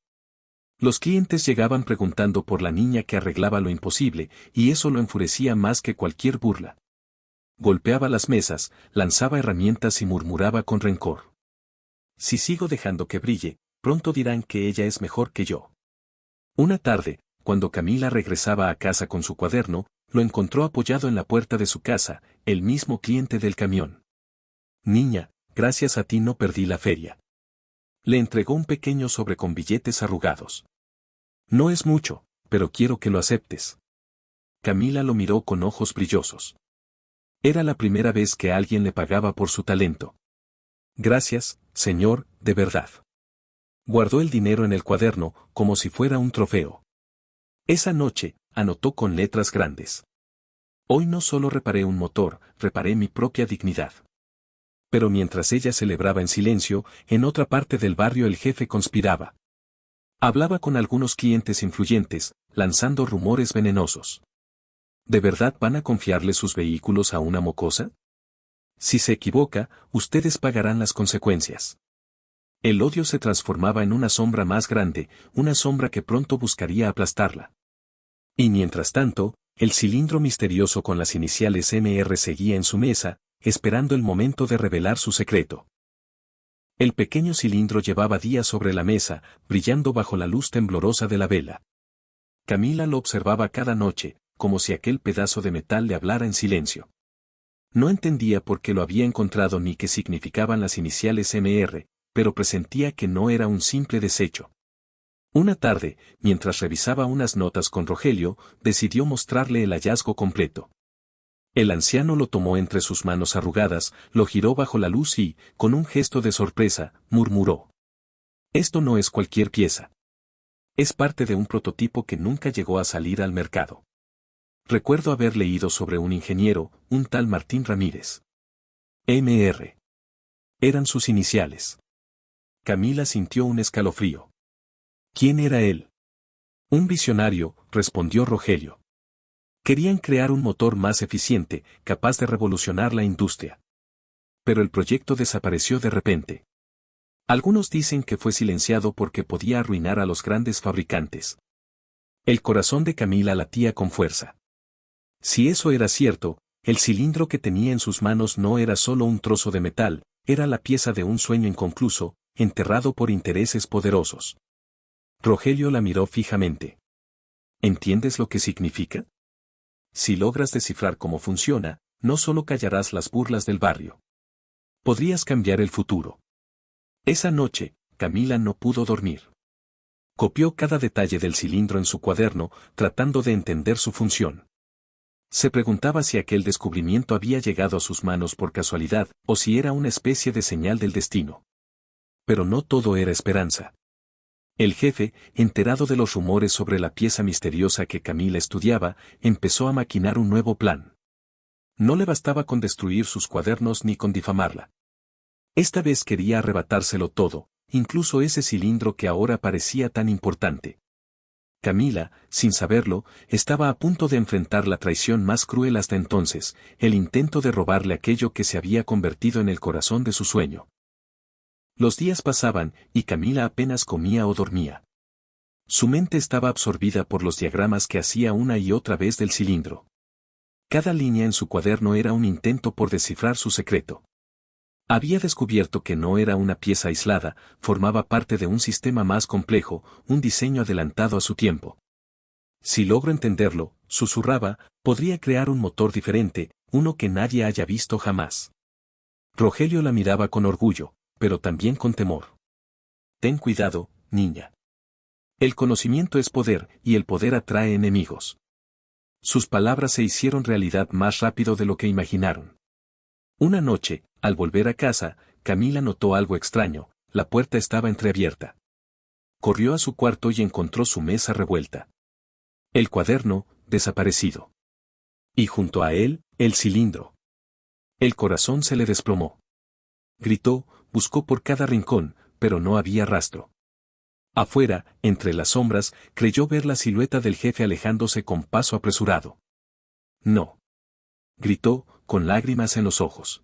Los clientes llegaban preguntando por la niña que arreglaba lo imposible, y eso lo enfurecía más que cualquier burla. Golpeaba las mesas, lanzaba herramientas y murmuraba con rencor. Si sigo dejando que brille, pronto dirán que ella es mejor que yo. Una tarde, cuando Camila regresaba a casa con su cuaderno, lo encontró apoyado en la puerta de su casa, el mismo cliente del camión. Niña, gracias a ti no perdí la feria. Le entregó un pequeño sobre con billetes arrugados. No es mucho, pero quiero que lo aceptes. Camila lo miró con ojos brillosos. Era la primera vez que alguien le pagaba por su talento. Gracias, señor, de verdad. Guardó el dinero en el cuaderno, como si fuera un trofeo. Esa noche, anotó con letras grandes. Hoy no solo reparé un motor, reparé mi propia dignidad. Pero mientras ella celebraba en silencio, en otra parte del barrio el jefe conspiraba. Hablaba con algunos clientes influyentes, lanzando rumores venenosos. ¿De verdad van a confiarle sus vehículos a una mocosa? Si se equivoca, ustedes pagarán las consecuencias. El odio se transformaba en una sombra más grande, una sombra que pronto buscaría aplastarla. Y mientras tanto, El cilindro misterioso con las iniciales MR seguía en su mesa, esperando el momento de revelar su secreto. El pequeño cilindro llevaba días sobre la mesa, brillando bajo la luz temblorosa de la vela. Camila lo observaba cada noche, como si aquel pedazo de metal le hablara en silencio. No entendía por qué lo había encontrado ni qué significaban las iniciales MR, pero presentía que no era un simple desecho. Una tarde, mientras revisaba unas notas con Rogelio, decidió mostrarle el hallazgo completo. El anciano lo tomó entre sus manos arrugadas, lo giró bajo la luz y, con un gesto de sorpresa, murmuró: «Esto no es cualquier pieza. Es parte de un prototipo que nunca llegó a salir al mercado. Recuerdo haber leído sobre un ingeniero, un tal Martín Ramírez. MR. Eran sus iniciales». Camila sintió un escalofrío. ¿Quién era él? Un visionario, respondió Rogelio. Querían crear un motor más eficiente, capaz de revolucionar la industria. Pero el proyecto desapareció de repente. Algunos dicen que fue silenciado porque podía arruinar a los grandes fabricantes. El corazón de Camila latía con fuerza. Si eso era cierto, el cilindro que tenía en sus manos no era solo un trozo de metal, era la pieza de un sueño inconcluso, enterrado por intereses poderosos. Rogelio la miró fijamente. ¿Entiendes lo que significa? Si logras descifrar cómo funciona, no solo callarás las burlas del barrio. Podrías cambiar el futuro. Esa noche, Camila no pudo dormir. Copió cada detalle del cilindro en su cuaderno, tratando de entender su función. Se preguntaba si aquel descubrimiento había llegado a sus manos por casualidad, o si era una especie de señal del destino. Pero no todo era esperanza. El jefe, enterado de los rumores sobre la pieza misteriosa que Camila estudiaba, empezó a maquinar un nuevo plan. No le bastaba con destruir sus cuadernos ni con difamarla. Esta vez quería arrebatárselo todo, incluso ese cilindro que ahora parecía tan importante. Camila, sin saberlo, estaba a punto de enfrentar la traición más cruel hasta entonces, el intento de robarle aquello que se había convertido en el corazón de su sueño. Los días pasaban, y Camila apenas comía o dormía. Su mente estaba absorbida por los diagramas que hacía una y otra vez del cilindro. Cada línea en su cuaderno era un intento por descifrar su secreto. Había descubierto que no era una pieza aislada, formaba parte de un sistema más complejo, un diseño adelantado a su tiempo. Si logro entenderlo, susurraba, podría crear un motor diferente, uno que nadie haya visto jamás. Rogelio la miraba con orgullo, pero también con temor. Ten cuidado, niña. El conocimiento es poder, y el poder atrae enemigos. Sus palabras se hicieron realidad más rápido de lo que imaginaron. Una noche, al volver a casa, Camila notó algo extraño, la puerta estaba entreabierta. Corrió a su cuarto y encontró su mesa revuelta. El cuaderno, desaparecido. Y junto a él, el cilindro. El corazón se le desplomó. Gritó, buscó por cada rincón, pero no había rastro. Afuera, entre las sombras, creyó ver la silueta del jefe alejándose con paso apresurado. «No», gritó, con lágrimas en los ojos.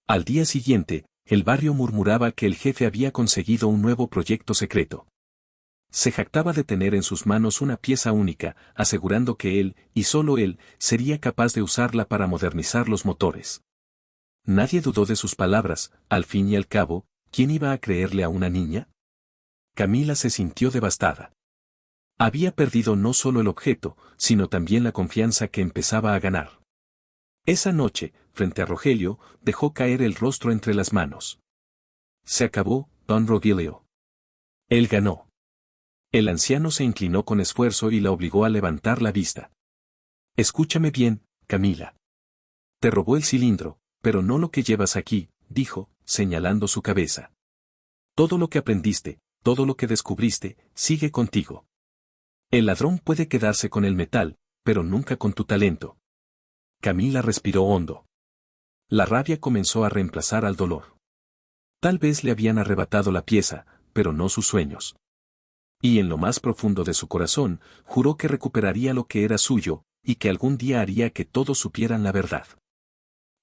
Al día siguiente, el barrio murmuraba que el jefe había conseguido un nuevo proyecto secreto. Se jactaba de tener en sus manos una pieza única, asegurando que él, y solo él, sería capaz de usarla para modernizar los motores. Nadie dudó de sus palabras, al fin y al cabo, ¿quién iba a creerle a una niña? Camila se sintió devastada. Había perdido no solo el objeto, sino también la confianza que empezaba a ganar. Esa noche, frente a Rogelio, dejó caer el rostro entre las manos. Se acabó, don Rogelio. Él ganó. El anciano se inclinó con esfuerzo y la obligó a levantar la vista. Escúchame bien, Camila. Te robó el cilindro, pero no lo que llevas aquí, dijo, señalando su cabeza. Todo lo que aprendiste, todo lo que descubriste, sigue contigo. El ladrón puede quedarse con el metal, pero nunca con tu talento. Camila respiró hondo. La rabia comenzó a reemplazar al dolor. Tal vez le habían arrebatado la pieza, pero no sus sueños. Y en lo más profundo de su corazón, juró que recuperaría lo que era suyo, y que algún día haría que todos supieran la verdad.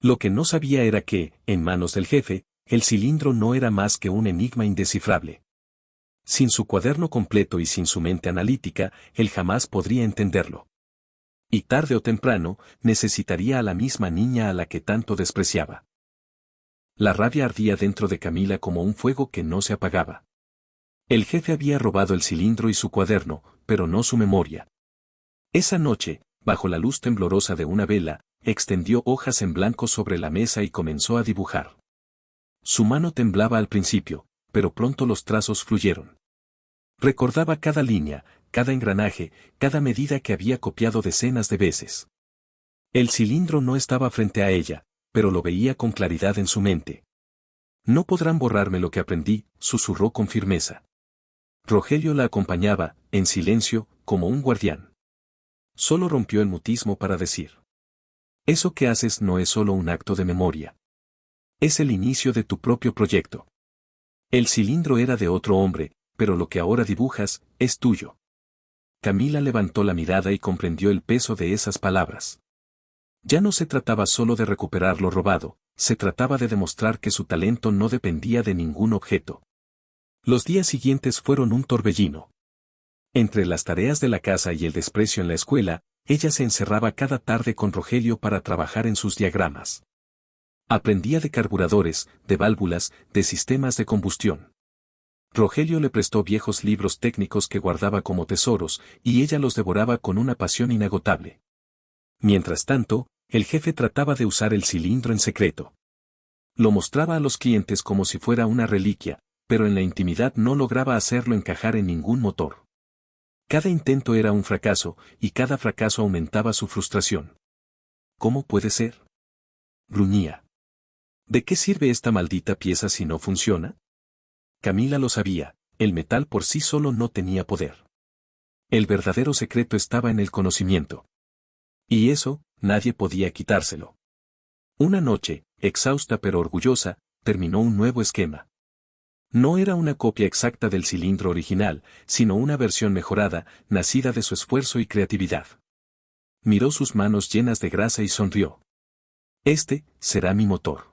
Lo que no sabía era que, en manos del jefe, el cilindro no era más que un enigma indescifrable. Sin su cuaderno completo y sin su mente analítica, él jamás podría entenderlo. Y tarde o temprano, necesitaría a la misma niña a la que tanto despreciaba. La rabia ardía dentro de Camila como un fuego que no se apagaba. El jefe había robado el cilindro y su cuaderno, pero no su memoria. Esa noche, bajo la luz temblorosa de una vela, extendió hojas en blanco sobre la mesa y comenzó a dibujar. Su mano temblaba al principio, pero pronto los trazos fluyeron. Recordaba cada línea, cada engranaje, cada medida que había copiado decenas de veces. El cilindro no estaba frente a ella, pero lo veía con claridad en su mente. No podrán borrarme lo que aprendí, susurró con firmeza. Rogelio la acompañaba, en silencio, como un guardián. Solo rompió el mutismo para decir: eso que haces no es solo un acto de memoria. Es el inicio de tu propio proyecto. El cilindro era de otro hombre, pero lo que ahora dibujas, es tuyo. Camila levantó la mirada y comprendió el peso de esas palabras. Ya no se trataba solo de recuperar lo robado, se trataba de demostrar que su talento no dependía de ningún objeto. Los días siguientes fueron un torbellino. Entre las tareas de la casa y el desprecio en la escuela, ella se encerraba cada tarde con Rogelio para trabajar en sus diagramas. Aprendía de carburadores, de válvulas, de sistemas de combustión. Rogelio le prestó viejos libros técnicos que guardaba como tesoros, y ella los devoraba con una pasión inagotable. Mientras tanto, el jefe trataba de usar el cilindro en secreto. Lo mostraba a los clientes como si fuera una reliquia, pero en la intimidad no lograba hacerlo encajar en ningún motor. Cada intento era un fracaso, y cada fracaso aumentaba su frustración. ¿Cómo puede ser?, gruñía. ¿De qué sirve esta maldita pieza si no funciona? Camila lo sabía, el metal por sí solo no tenía poder. El verdadero secreto estaba en el conocimiento. Y eso, nadie podía quitárselo. Una noche, exhausta pero orgullosa, terminó un nuevo esquema. No era una copia exacta del cilindro original, sino una versión mejorada, nacida de su esfuerzo y creatividad. Miró sus manos llenas de grasa y sonrió. Este será mi motor.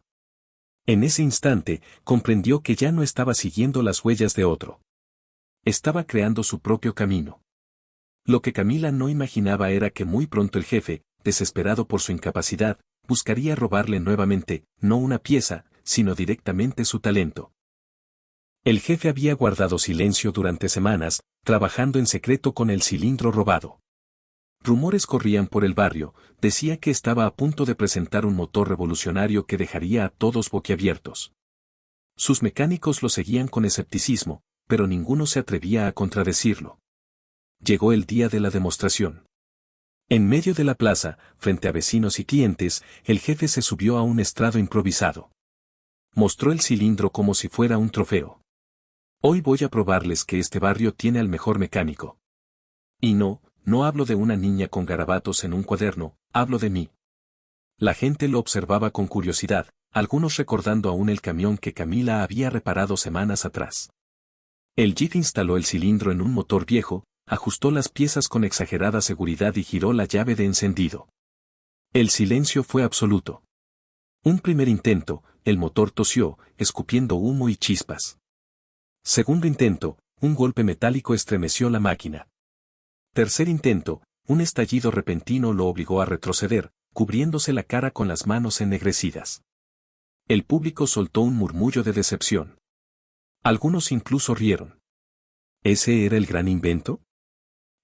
En ese instante, comprendió que ya no estaba siguiendo las huellas de otro. Estaba creando su propio camino. Lo que Camila no imaginaba era que muy pronto el jefe, desesperado por su incapacidad, buscaría robarle nuevamente, no una pieza, sino directamente su talento. El jefe había guardado silencio durante semanas, trabajando en secreto con el cilindro robado. Rumores corrían por el barrio, decía que estaba a punto de presentar un motor revolucionario que dejaría a todos boquiabiertos. Sus mecánicos lo seguían con escepticismo, pero ninguno se atrevía a contradecirlo. Llegó el día de la demostración. En medio de la plaza, frente a vecinos y clientes, el jefe se subió a un estrado improvisado. Mostró el cilindro como si fuera un trofeo. Hoy voy a probarles que este barrio tiene al mejor mecánico. Y no hablo de una niña con garabatos en un cuaderno, hablo de mí. La gente lo observaba con curiosidad, algunos recordando aún el camión que Camila había reparado semanas atrás. El jeep instaló el cilindro en un motor viejo, ajustó las piezas con exagerada seguridad y giró la llave de encendido. El silencio fue absoluto. Un primer intento, el motor tosió, escupiendo humo y chispas. Segundo intento, un golpe metálico estremeció la máquina. Tercer intento, un estallido repentino lo obligó a retroceder, cubriéndose la cara con las manos ennegrecidas. El público soltó un murmullo de decepción. Algunos incluso rieron. ¿Ese era el gran invento?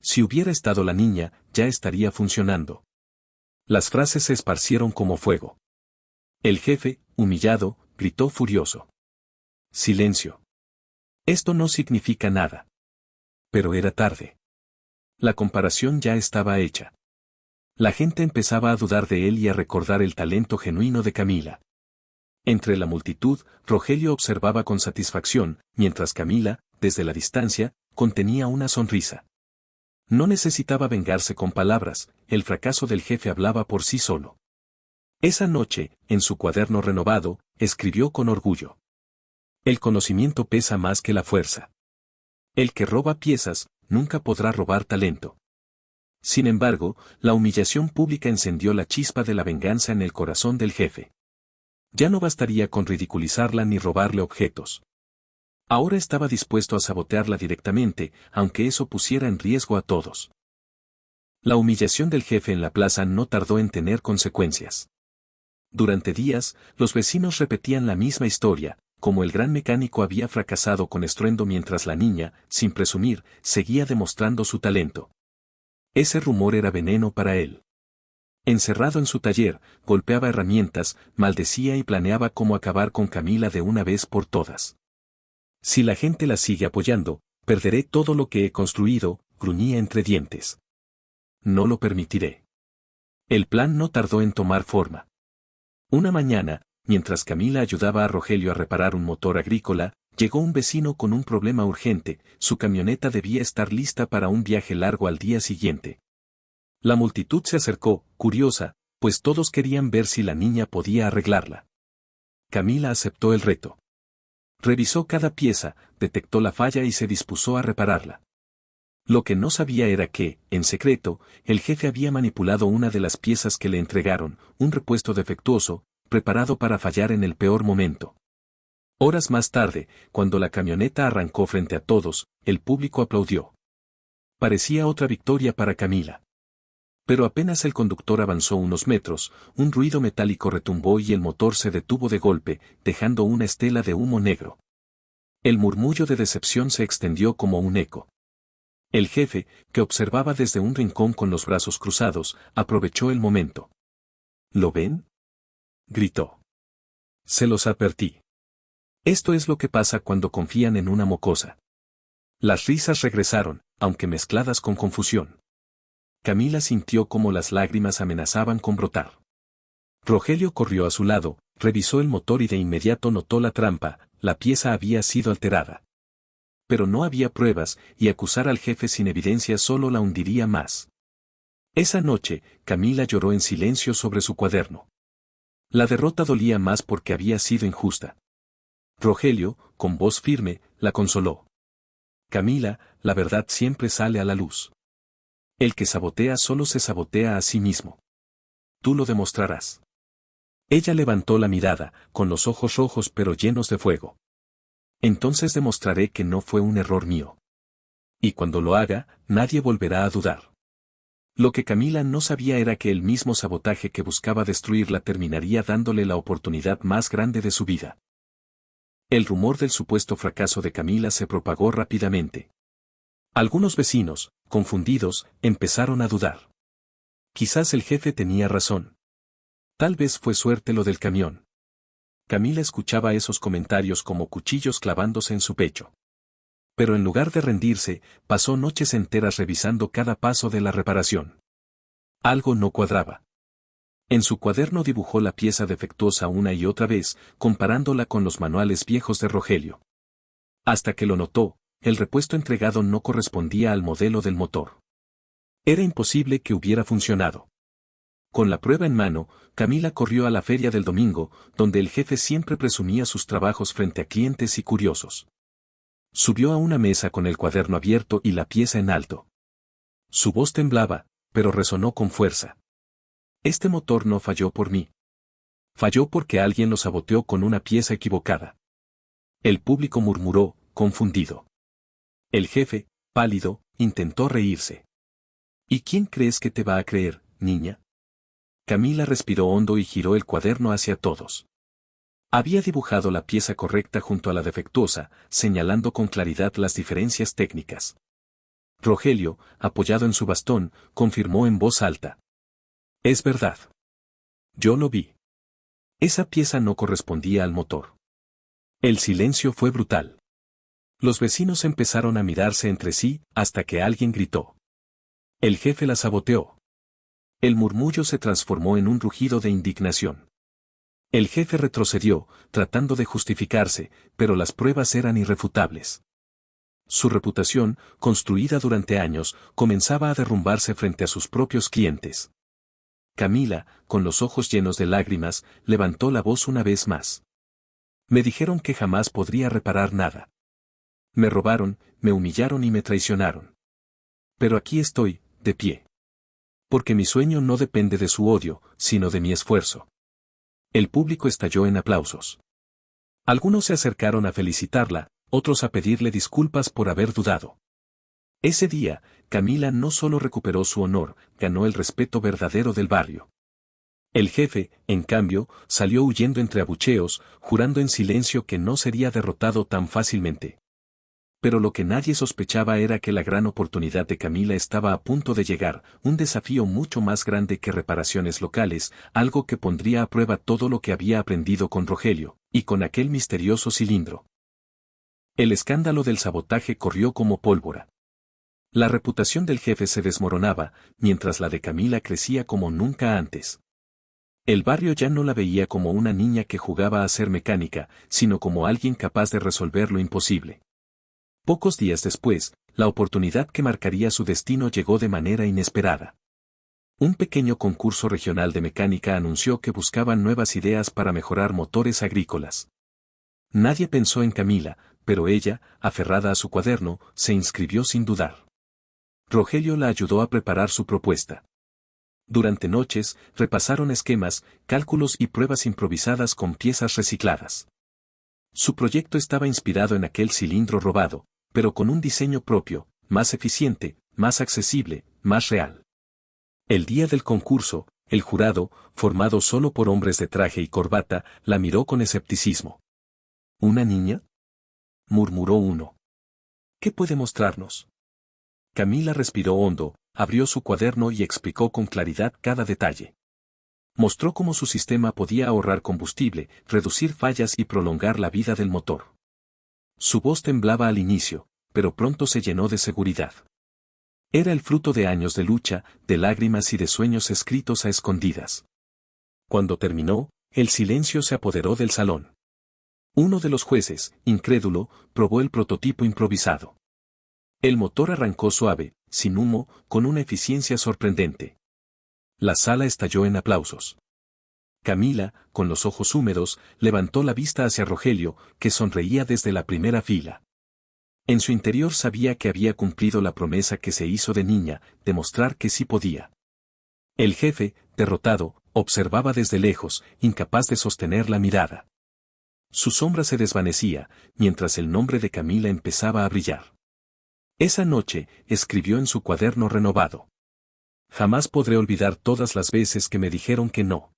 Si hubiera estado la niña, ya estaría funcionando. Las frases se esparcieron como fuego. El jefe, humillado, gritó furioso. Silencio. Esto no significa nada. Pero era tarde. La comparación ya estaba hecha. La gente empezaba a dudar de él y a recordar el talento genuino de Camila. Entre la multitud, Rogelio observaba con satisfacción, mientras Camila, desde la distancia, contenía una sonrisa. No necesitaba vengarse con palabras, el fracaso del jefe hablaba por sí solo. Esa noche, en su cuaderno renovado, escribió con orgullo. El conocimiento pesa más que la fuerza. El que roba piezas, nunca podrá robar talento. Sin embargo, la humillación pública encendió la chispa de la venganza en el corazón del jefe. Ya no bastaría con ridiculizarla ni robarle objetos. Ahora estaba dispuesto a sabotearla directamente, aunque eso pusiera en riesgo a todos. La humillación del jefe en la plaza no tardó en tener consecuencias. Durante días, los vecinos repetían la misma historia, como el gran mecánico había fracasado con estruendo mientras la niña, sin presumir, seguía demostrando su talento. Ese rumor era veneno para él. Encerrado en su taller, golpeaba herramientas, maldecía y planeaba cómo acabar con Camila de una vez por todas. Si la gente la sigue apoyando, perderé todo lo que he construido, gruñía entre dientes. No lo permitiré. El plan no tardó en tomar forma. Una mañana, mientras Camila ayudaba a Rogelio a reparar un motor agrícola, llegó un vecino con un problema urgente, su camioneta debía estar lista para un viaje largo al día siguiente. La multitud se acercó, curiosa, pues todos querían ver si la niña podía arreglarla. Camila aceptó el reto. Revisó cada pieza, detectó la falla y se dispuso a repararla. Lo que no sabía era que, en secreto, el jefe había manipulado una de las piezas que le entregaron, un repuesto defectuoso, preparado para fallar en el peor momento. Horas más tarde, cuando la camioneta arrancó frente a todos, el público aplaudió. Parecía otra victoria para Camila. Pero apenas el conductor avanzó unos metros, un ruido metálico retumbó y el motor se detuvo de golpe, dejando una estela de humo negro. El murmullo de decepción se extendió como un eco. El jefe, que observaba desde un rincón con los brazos cruzados, aprovechó el momento. ¿Lo ven?, gritó. Se los advertí. Esto es lo que pasa cuando confían en una mocosa. Las risas regresaron, aunque mezcladas con confusión. Camila sintió como las lágrimas amenazaban con brotar. Rogelio corrió a su lado, revisó el motor y de inmediato notó la trampa, la pieza había sido alterada. Pero no había pruebas, y acusar al jefe sin evidencia solo la hundiría más. Esa noche, Camila lloró en silencio sobre su cuaderno. La derrota dolía más porque había sido injusta. Rogelio, con voz firme, la consoló. Camila, la verdad siempre sale a la luz. El que sabotea solo se sabotea a sí mismo. Tú lo demostrarás. Ella levantó la mirada, con los ojos rojos pero llenos de fuego. Entonces demostraré que no fue un error mío. Y cuando lo haga, nadie volverá a dudar. Lo que Camila no sabía era que el mismo sabotaje que buscaba destruirla terminaría dándole la oportunidad más grande de su vida. El rumor del supuesto fracaso de Camila se propagó rápidamente. Algunos vecinos, confundidos, empezaron a dudar. Quizás el jefe tenía razón. Tal vez fue suerte lo del camión. Camila escuchaba esos comentarios como cuchillos clavándose en su pecho. Pero en lugar de rendirse, pasó noches enteras revisando cada paso de la reparación. Algo no cuadraba. En su cuaderno dibujó la pieza defectuosa una y otra vez, comparándola con los manuales viejos de Rogelio. Hasta que lo notó, el repuesto entregado no correspondía al modelo del motor. Era imposible que hubiera funcionado. Con la prueba en mano, Camila corrió a la feria del domingo, donde el jefe siempre presumía sus trabajos frente a clientes y curiosos. Subió a una mesa con el cuaderno abierto y la pieza en alto. Su voz temblaba, pero resonó con fuerza. Este motor no falló por mí. Falló porque alguien lo saboteó con una pieza equivocada. El público murmuró, confundido. El jefe, pálido, intentó reírse. ¿Y quién crees que te va a creer, niña? Camila respiró hondo y giró el cuaderno hacia todos. Había dibujado la pieza correcta junto a la defectuosa, señalando con claridad las diferencias técnicas. Rogelio, apoyado en su bastón, confirmó en voz alta. Es verdad. Yo lo vi. Esa pieza no correspondía al motor. El silencio fue brutal. Los vecinos empezaron a mirarse entre sí hasta que alguien gritó. El jefe la saboteó. El murmullo se transformó en un rugido de indignación. El jefe retrocedió, tratando de justificarse, pero las pruebas eran irrefutables. Su reputación, construida durante años, comenzaba a derrumbarse frente a sus propios clientes. Camila, con los ojos llenos de lágrimas, levantó la voz una vez más. Me dijeron que jamás podría reparar nada. Me robaron, me humillaron y me traicionaron. Pero aquí estoy, de pie. Porque mi sueño no depende de su odio, sino de mi esfuerzo. El público estalló en aplausos. Algunos se acercaron a felicitarla, otros a pedirle disculpas por haber dudado. Ese día, Camila no solo recuperó su honor, ganó el respeto verdadero del barrio. El jefe, en cambio, salió huyendo entre abucheos, jurando en silencio que no sería derrotado tan fácilmente. Pero lo que nadie sospechaba era que la gran oportunidad de Camila estaba a punto de llegar, un desafío mucho más grande que reparaciones locales, algo que pondría a prueba todo lo que había aprendido con Rogelio, y con aquel misterioso cilindro. El escándalo del sabotaje corrió como pólvora. La reputación del jefe se desmoronaba, mientras la de Camila crecía como nunca antes. El barrio ya no la veía como una niña que jugaba a ser mecánica, sino como alguien capaz de resolver lo imposible. Pocos días después, la oportunidad que marcaría su destino llegó de manera inesperada. Un pequeño concurso regional de mecánica anunció que buscaban nuevas ideas para mejorar motores agrícolas. Nadie pensó en Camila, pero ella, aferrada a su cuaderno, se inscribió sin dudar. Rogelio la ayudó a preparar su propuesta. Durante noches, repasaron esquemas, cálculos y pruebas improvisadas con piezas recicladas. Su proyecto estaba inspirado en aquel cilindro robado, pero con un diseño propio, más eficiente, más accesible, más real. El día del concurso, el jurado, formado solo por hombres de traje y corbata, la miró con escepticismo. ¿Una niña?, murmuró uno. ¿Qué puede mostrarnos? Camila respiró hondo, abrió su cuaderno y explicó con claridad cada detalle. Mostró cómo su sistema podía ahorrar combustible, reducir fallas y prolongar la vida del motor. Su voz temblaba al inicio, pero pronto se llenó de seguridad. Era el fruto de años de lucha, de lágrimas y de sueños escritos a escondidas. Cuando terminó, el silencio se apoderó del salón. Uno de los jueces, incrédulo, probó el prototipo improvisado. El motor arrancó suave, sin humo, con una eficiencia sorprendente. La sala estalló en aplausos. Camila, con los ojos húmedos, levantó la vista hacia Rogelio, que sonreía desde la primera fila. En su interior sabía que había cumplido la promesa que se hizo de niña, demostrar que sí podía. El jefe, derrotado, observaba desde lejos, incapaz de sostener la mirada. Su sombra se desvanecía, mientras el nombre de Camila empezaba a brillar. Esa noche, escribió en su cuaderno renovado: jamás podré olvidar todas las veces que me dijeron que no.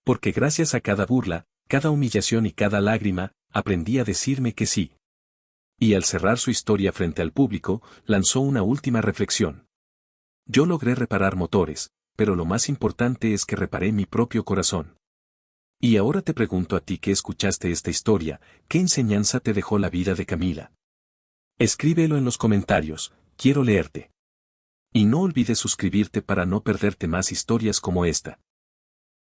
Porque gracias a cada burla, cada humillación y cada lágrima, aprendí a decirme que sí. Y al cerrar su historia frente al público, lanzó una última reflexión. Yo logré reparar motores, pero lo más importante es que reparé mi propio corazón. Y ahora te pregunto a ti que escuchaste esta historia, ¿qué enseñanza te dejó la vida de Camila? Escríbelo en los comentarios, quiero leerte. Y no olvides suscribirte para no perderte más historias como esta.